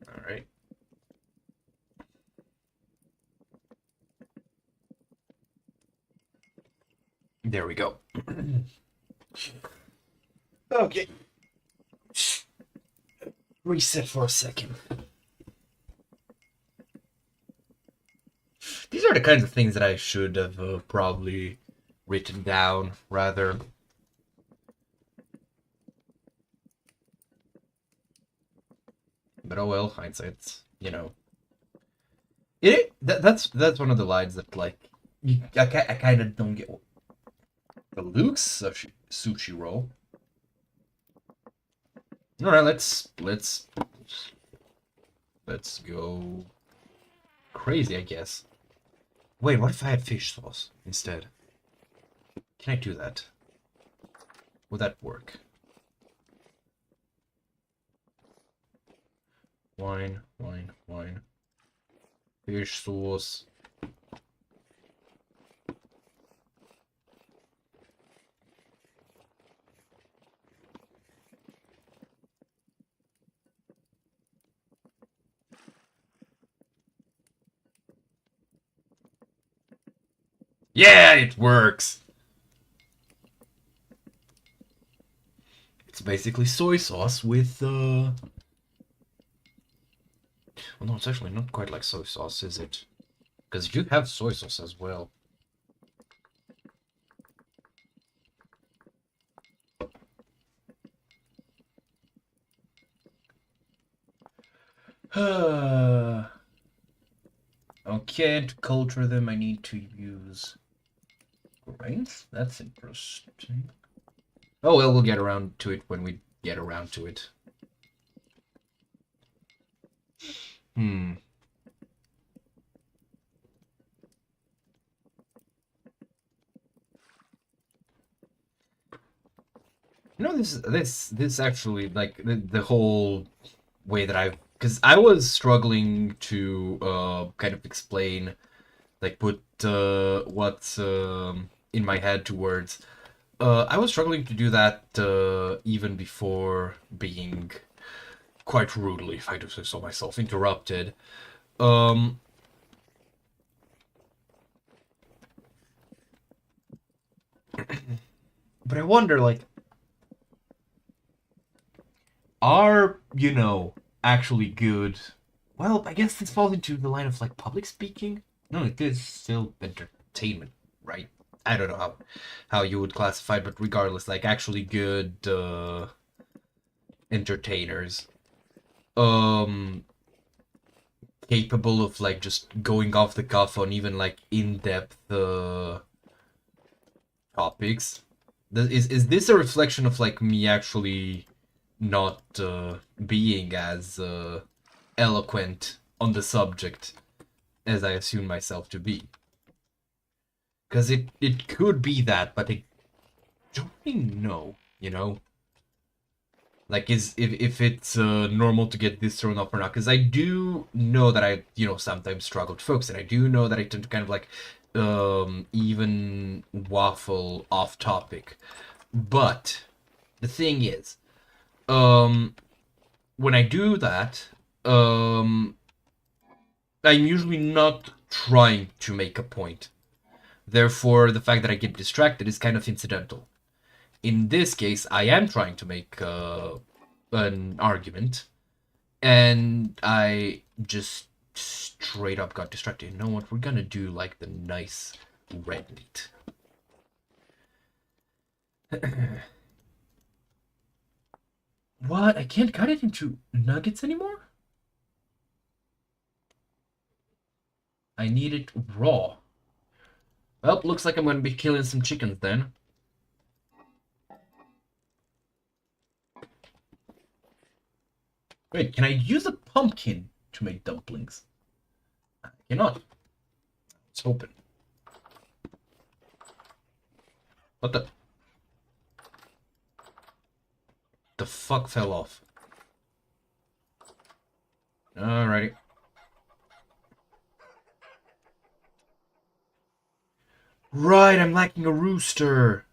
Alright. There we go. Okay. Reset for a second. These are the kinds of things that I should have probably written down rather. But oh well, hindsight's, you know. That's one of the lines that like I kind of don't get the Luke's sushi roll. All right, let's go crazy, I guess. Wait, what if I had fish sauce instead? Can I do that? Would that work? Wine. Fish sauce. Yeah, it works! It's basically soy sauce with, well, no, it's actually not quite like soy sauce, is it? Because you have soy sauce as well. Okay, to culture them, I need to use grains. That's interesting. Oh well, we'll get around to it when we get around to it. Hmm. You know, this actually, like, the whole way that because I was struggling to kind of explain, like, put what's in my head to words. I was struggling to do that even before being quite rudely, if I do say so myself, interrupted. Um, but I wonder, like, are, actually good? Well, I guess this falls into the line of, like, public speaking. No, it is still entertainment, right? I don't know how you would classify it, but regardless, like, actually good entertainers. Um, Capable of, like, just going off the cuff on even, like, in-depth topics. Is this a reflection of, like, me actually not being as eloquent on the subject as I assume myself to be? Because it could be that, but I don't really know, Like, if it's normal to get this thrown off or not? Because I do know that I, sometimes struggle to focus, and I do know that I tend to kind of, like, even waffle off topic. But the thing is, um, when I do that, um, I'm usually not trying to make a point. Therefore, the fact that I get distracted is kind of incidental. In this case, I am trying to make an argument, and I just straight up got distracted. You know what? We're gonna do, like, the nice red meat. What? I can't cut it into nuggets anymore? I need it raw. Well, looks like I'm gonna be killing some chickens then. Wait, can I use a pumpkin to make dumplings? I cannot. Let's hoping. What the fuck fell off? Alrighty. Right, I'm lacking a rooster.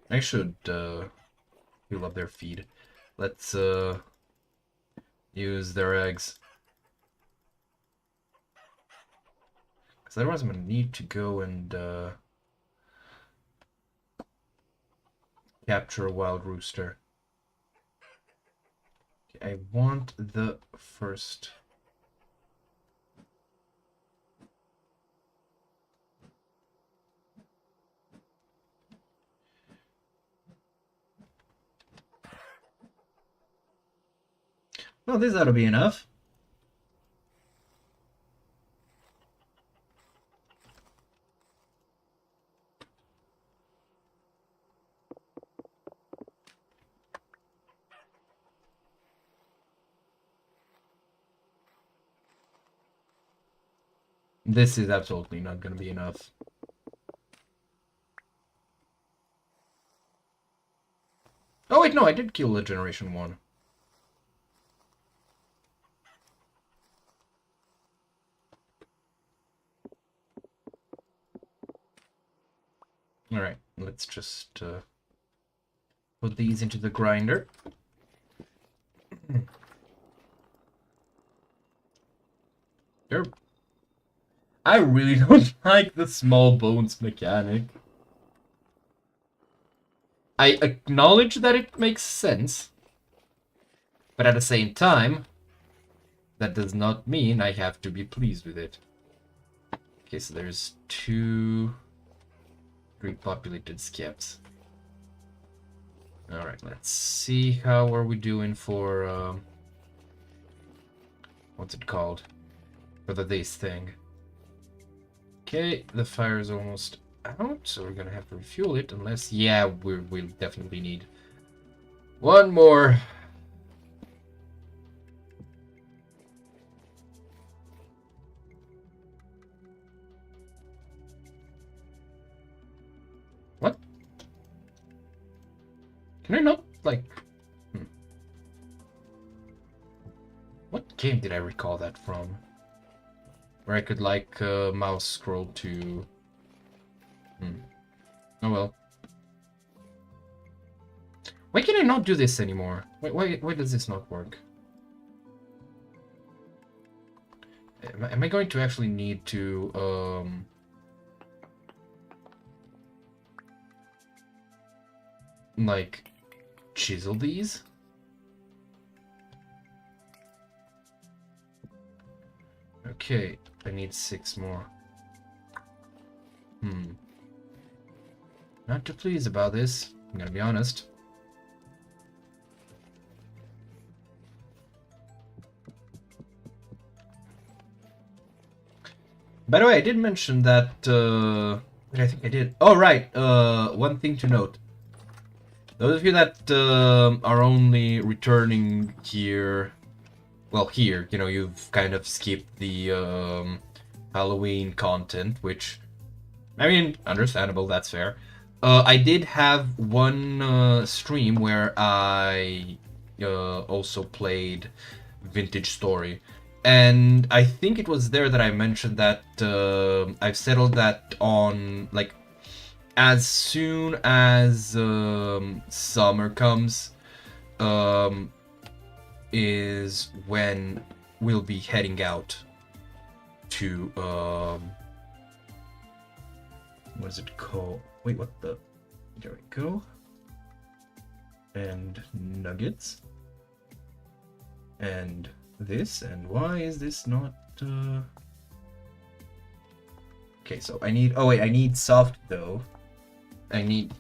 I should heal up their feed. Let's use their eggs. Because otherwise I'm gonna need to go and capture a wild rooster. Okay, I want the first. Well, this ought to be enough. This is absolutely not going to be enough. Oh wait, no, I did kill the Generation 1. Alright, let's just put these into the grinder. I really don't like the small bones mechanic. I acknowledge that it makes sense, but at the same time, that does not mean I have to be pleased with it. Okay, so there's 2 repopulated skeps. Alright, let's see how are we doing for, what's it called? For the this thing. Okay, the fire is almost out, so we're gonna have to refuel it, unless, yeah, we'll definitely need One more. What? Can I not, like... What game did I recall that from? Where I could, like, mouse scroll to... Oh well. Why can I not do this anymore? Why does this not work? Am I going to actually need to, like, chisel these? Okay, I need 6 more. Not too pleased about this, I'm gonna be honest. By the way, I did mention that, I think I did. Oh, right, one thing to note. Those of you that are only returning here, well, here, you know, you've kind of skipped the Halloween content, which, I mean, understandable, that's fair. I did have one stream where I also played Vintage Story. And I think it was there that I mentioned that I've settled that on, like, as soon as summer comes, is when we'll be heading out to, what is it called? Wait, what the? There we go. And nuggets. And this, and why is this not okay, so I need, oh wait, I need soft dough. I need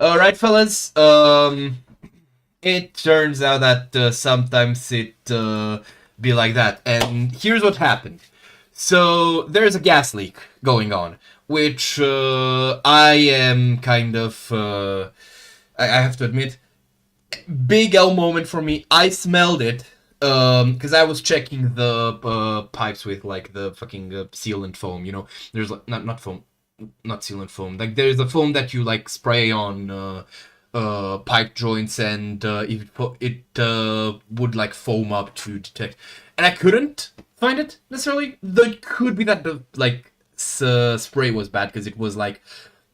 Alright, fellas. It turns out that sometimes it be like that. And here's what happened. So there's a gas leak going on, which I am kind of, I have to admit, big L moment for me. I smelled it because I was checking the pipes with like the fucking sealant foam. You know, there's like not foam, not sealant foam. Like there's a foam that you like spray on pipe joints, and it would like foam up to detect. And I couldn't find it necessarily. Though it could be that the like spray was bad because it was like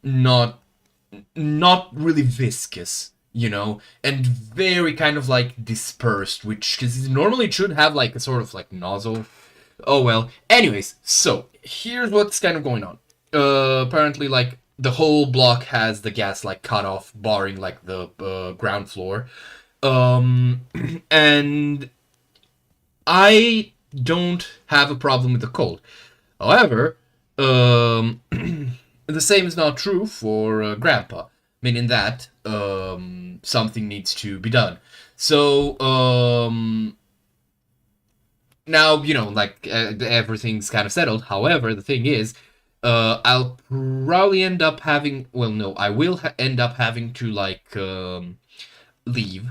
not not really viscous, you know, and very kind of like dispersed, which because normally it should have like a sort of like nozzle. Oh well. Anyways, so here's what's kind of going on. Apparently, like the whole block has the gas like cut off, barring like the ground floor. And I don't have a problem with the cold. However, the same is not true for Grandpa, meaning that something needs to be done. So now you know, like everything's kind of settled. However, the thing is, I'll probably end up having. Well, no, I will end up having to like leave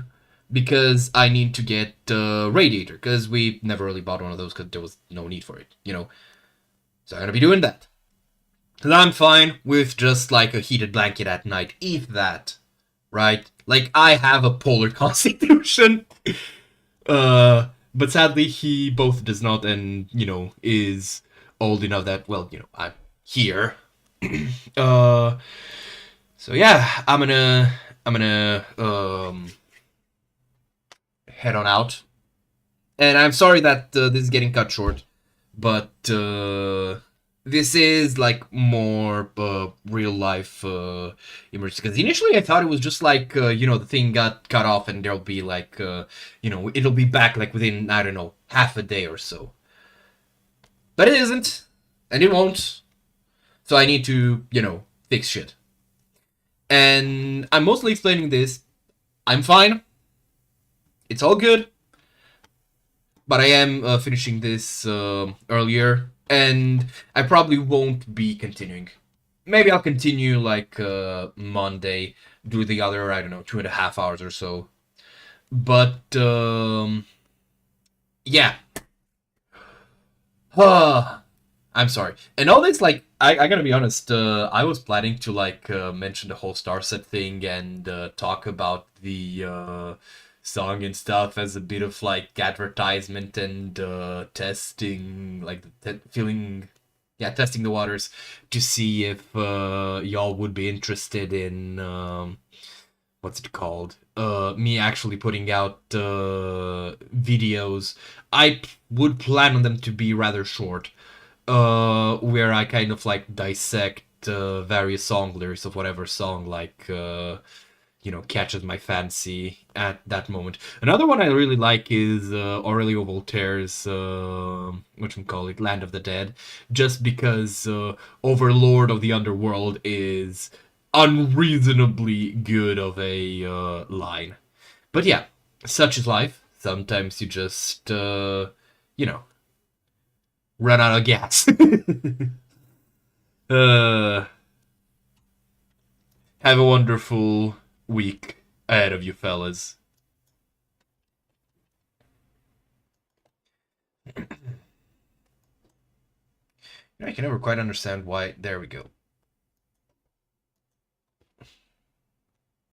because I need to get a radiator because we never really bought one of those because there was no need for it, you know. So I'm gonna be doing that. Cause I'm fine with just like a heated blanket at night, if that, right? Like I have a polar constitution. But sadly he both does not, and you know is old enough that well, you know, I'm here. uh, so yeah, I'm gonna head on out, and I'm sorry that this is getting cut short, but this is like more real life emergency. Because initially I thought it was just like you know, the thing got cut off and there'll be like you know, it'll be back like within, I don't know, half a day or so. But it isn't, and it won't. So I need to, you know, fix shit. And I'm mostly explaining this. I'm fine. It's all good. But I am finishing this earlier, and I probably won't be continuing. Maybe I'll continue like Monday, do the other, I don't know, 2.5 hours or so. But yeah. I'm sorry. And all this, like, I gotta be honest, I was planning to like mention the whole Star Set thing and talk about the song and stuff as a bit of like advertisement and testing, like feeling, yeah, testing the waters to see if y'all would be interested in what's it called? Me actually putting out videos. I would plan on them to be rather short, where I kind of like dissect various song lyrics of whatever song like you know, catches my fancy at that moment. Another one I really like is Aurelio Voltaire's whatchamacallit, Land of the Dead, just because Overlord of the Underworld is unreasonably good of a line. But yeah, such is life. Sometimes you just you know, run out of gas. uh, have a wonderful week ahead of you, fellas. I can never quite understand why. There we go.